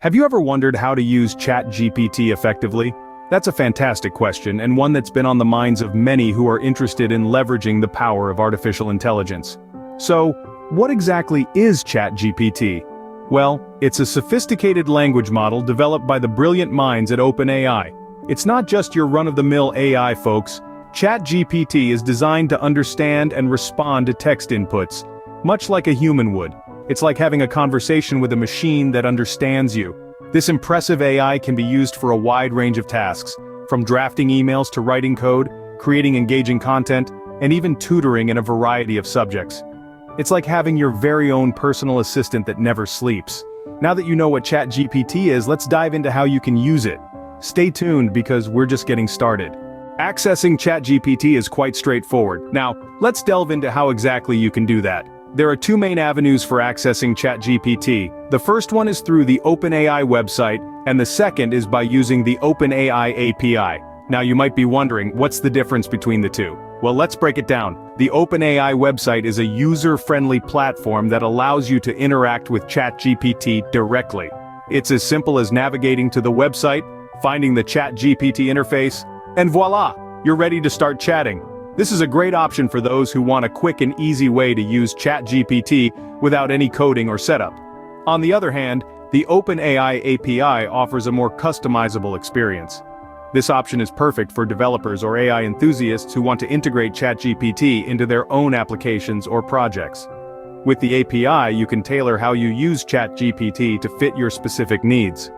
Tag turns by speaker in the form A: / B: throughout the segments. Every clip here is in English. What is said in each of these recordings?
A: Have you ever wondered how to use ChatGPT effectively? That's a fantastic question and one that's been on the minds of many who are interested in leveraging the power of artificial intelligence. So, what exactly is ChatGPT? Well, it's a sophisticated language model developed by the brilliant minds at OpenAI. It's not just your run-of-the-mill AI, folks. ChatGPT is designed to understand and respond to text inputs, much like a human would. It's like having a conversation with a machine that understands you. This impressive AI can be used for a wide range of tasks, from drafting emails to writing code, creating engaging content, and even tutoring in a variety of subjects. It's like having your very own personal assistant that never sleeps. Now that you know what ChatGPT is, let's dive into how you can use it. Stay tuned because we're just getting started. Accessing ChatGPT is quite straightforward. Now, let's delve into how exactly you can do that. There are two main avenues for accessing ChatGPT. The first one is through the OpenAI website, and the second is by using the OpenAI API. Now you might be wondering, what's the difference between the two? Well, let's break it down. The OpenAI website is a user-friendly platform that allows you to interact with ChatGPT directly. It's as simple as navigating to the website, finding the ChatGPT interface, and voila! You're ready to start chatting. This is a great option for those who want a quick and easy way to use ChatGPT without any coding or setup. On the other hand, the OpenAI API offers a more customizable experience. This option is perfect for developers or AI enthusiasts who want to integrate ChatGPT into their own applications or projects. With the API, you can tailor how you use ChatGPT to fit your specific needs.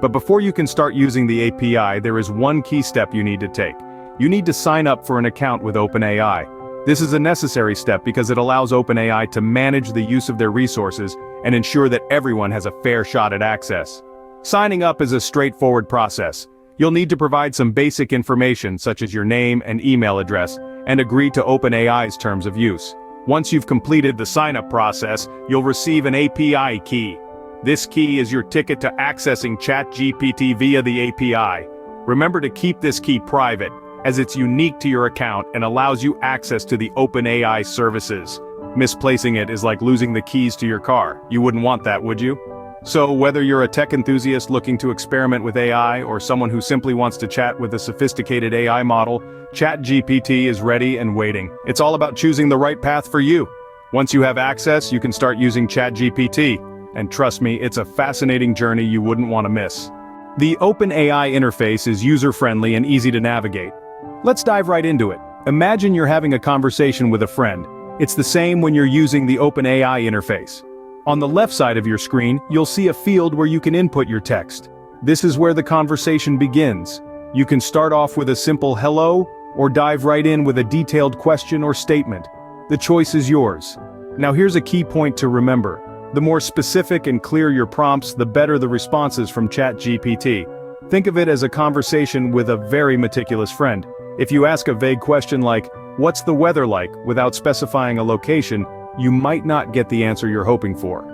A: But before you can start using the API, there is one key step you need to take. You need to sign up for an account with OpenAI. This is a necessary step because it allows OpenAI to manage the use of their resources and ensure that everyone has a fair shot at access. Signing up is a straightforward process. You'll need to provide some basic information such as your name and email address and agree to OpenAI's terms of use. Once you've completed the sign-up process, you'll receive an API key. This key is your ticket to accessing ChatGPT via the API. Remember to keep this key private, as it's unique to your account and allows you access to the OpenAI services. Misplacing it is like losing the keys to your car. You wouldn't want that, would you? So whether you're a tech enthusiast looking to experiment with AI or someone who simply wants to chat with a sophisticated AI model, ChatGPT is ready and waiting. It's all about choosing the right path for you. Once you have access, you can start using ChatGPT. And trust me, it's a fascinating journey you wouldn't want to miss. The OpenAI interface is user-friendly and easy to navigate. Let's dive right into it. Imagine you're having a conversation with a friend. It's the same when you're using the OpenAI interface. On the left side of your screen, you'll see a field where you can input your text. This is where the conversation begins. You can start off with a simple hello, or dive right in with a detailed question or statement. The choice is yours. Now here's a key point to remember. The more specific and clear your prompts, the better the responses from ChatGPT. Think of it as a conversation with a very meticulous friend. If you ask a vague question like, "What's the weather like?" without specifying a location, you might not get the answer you're hoping for.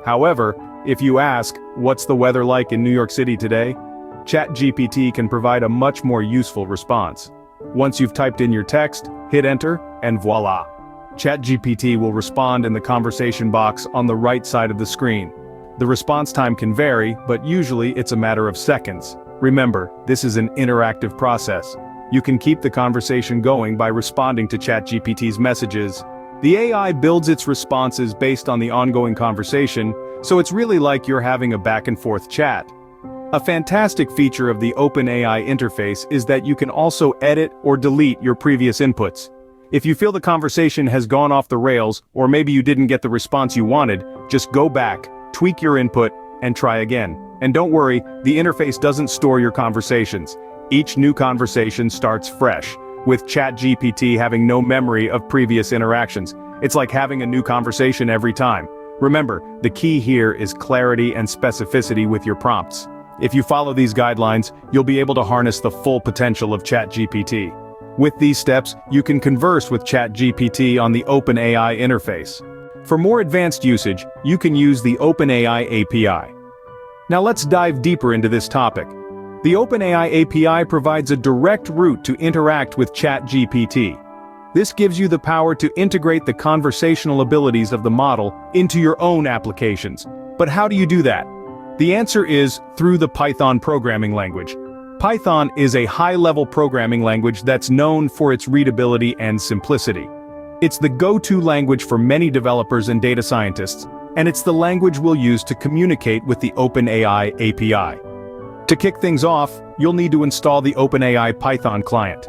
A: However, if you ask, "What's the weather like in New York City today?" ChatGPT can provide a much more useful response. Once you've typed in your text, hit enter, and voila! ChatGPT will respond in the conversation box on the right side of the screen. The response time can vary, but usually it's a matter of seconds. Remember, this is an interactive process. You can keep the conversation going by responding to ChatGPT's messages. The AI builds its responses based on the ongoing conversation, so it's really like you're having a back-and-forth chat. A fantastic feature of the OpenAI interface is that you can also edit or delete your previous inputs. If you feel the conversation has gone off the rails, or maybe you didn't get the response you wanted, just go back, tweak your input, and try again. And don't worry, the interface doesn't store your conversations. Each new conversation starts fresh, with ChatGPT having no memory of previous interactions. It's like having a new conversation every time. Remember, the key here is clarity and specificity with your prompts. If you follow these guidelines, you'll be able to harness the full potential of ChatGPT. With these steps, you can converse with ChatGPT on the OpenAI interface. For more advanced usage, you can use the OpenAI API. Now let's dive deeper into this topic. The OpenAI API provides a direct route to interact with ChatGPT. This gives you the power to integrate the conversational abilities of the model into your own applications. But how do you do that? The answer is through the Python programming language. Python is a high-level programming language that's known for its readability and simplicity. It's the go-to language for many developers and data scientists, and it's the language we'll use to communicate with the OpenAI API. To kick things off, you'll need to install the OpenAI Python client.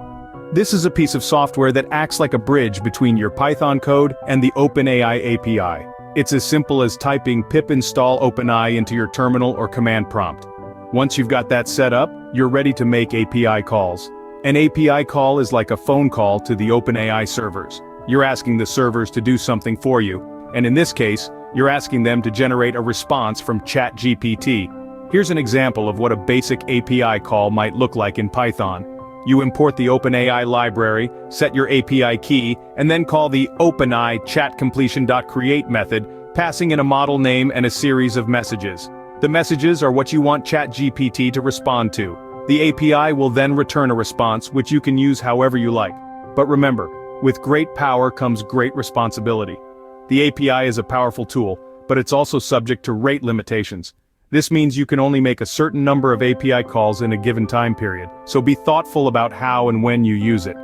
A: This is a piece of software that acts like a bridge between your Python code and the OpenAI API. It's as simple as typing pip install OpenAI into your terminal or command prompt. Once you've got that set up, you're ready to make API calls. An API call is like a phone call to the OpenAI servers. You're asking the servers to do something for you, and in this case, you're asking them to generate a response from ChatGPT. Here's an example of what a basic API call might look like in Python. You import the OpenAI library, set your API key, and then call the OpenAI chatCompletion.create method, passing in a model name and a series of messages. The messages are what you want ChatGPT to respond to. The API will then return a response which you can use however you like. But remember, with great power comes great responsibility. The API is a powerful tool, but it's also subject to rate limitations. This means you can only make a certain number of API calls in a given time period, so be thoughtful about how and when you use it.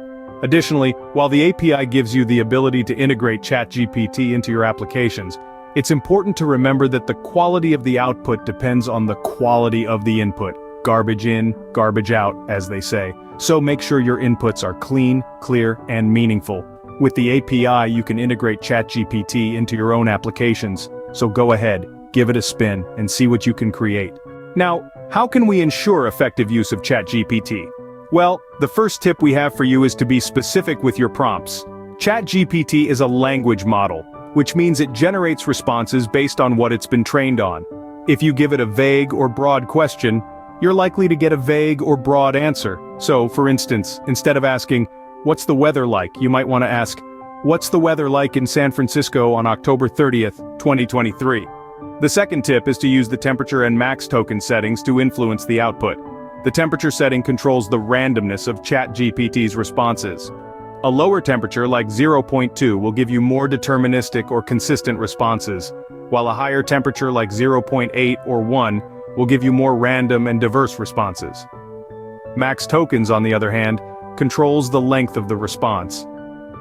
A: Additionally, while the API gives you the ability to integrate ChatGPT into your applications, it's important to remember that the quality of the output depends on the quality of the input. Garbage in, garbage out, as they say. So make sure your inputs are clean, clear, and meaningful. With the API, you can integrate ChatGPT into your own applications, so go ahead, give it a spin, and see what you can create. Now, how can we ensure effective use of ChatGPT? Well, the first tip we have for you is to be specific with your prompts. ChatGPT is a language model, which means it generates responses based on what it's been trained on. If you give it a vague or broad question, you're likely to get a vague or broad answer. So, for instance, instead of asking, "What's the weather like?" you might want to ask, "What's the weather like in San Francisco on October 30th, 2023? The second tip is to use the temperature and max token settings to influence the output. The temperature setting controls the randomness of ChatGPT's responses. A lower temperature like 0.2 will give you more deterministic or consistent responses, while a higher temperature like 0.8 or 1 will give you more random and diverse responses. Max tokens, on the other hand, controls the length of the response.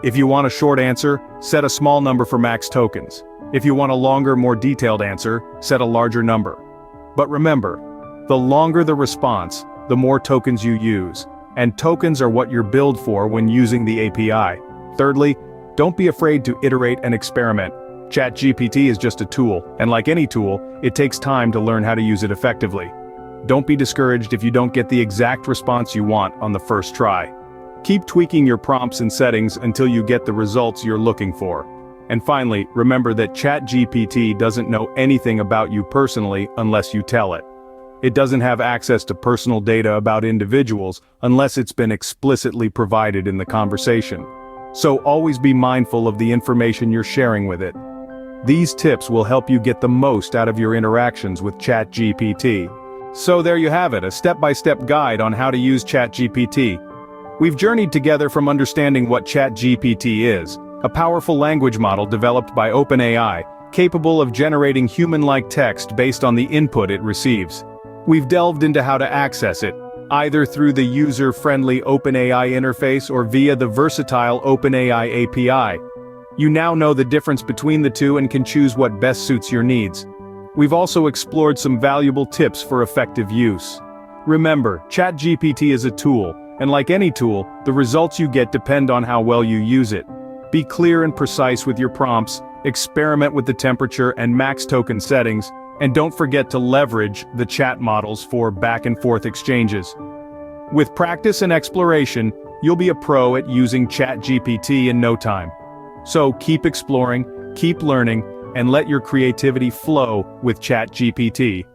A: If you want a short answer, set a small number for max tokens. If you want a longer, more detailed answer, set a larger number. But remember, the longer the response, the more tokens you use, and tokens are what you're billed for when using the API. Thirdly, don't be afraid to iterate and experiment. ChatGPT is just a tool, and like any tool, it takes time to learn how to use it effectively. Don't be discouraged if you don't get the exact response you want on the first try. Keep tweaking your prompts and settings until you get the results you're looking for. And finally, remember that ChatGPT doesn't know anything about you personally unless you tell it. It doesn't have access to personal data about individuals unless it's been explicitly provided in the conversation. So always be mindful of the information you're sharing with it. These tips will help you get the most out of your interactions with ChatGPT. So there you have it, a step-by-step guide on how to use ChatGPT. We've journeyed together from understanding what ChatGPT is, a powerful language model developed by OpenAI, capable of generating human-like text based on the input it receives. We've delved into how to access it, either through the user-friendly OpenAI interface or via the versatile OpenAI API. You now know the difference between the two and can choose what best suits your needs. We've also explored some valuable tips for effective use. Remember, ChatGPT is a tool, and like any tool, the results you get depend on how well you use it. Be clear and precise with your prompts, experiment with the temperature and max token settings, and don't forget to leverage the chat models for back-and-forth exchanges. With practice and exploration, you'll be a pro at using ChatGPT in no time. So keep exploring, keep learning, and let your creativity flow with ChatGPT.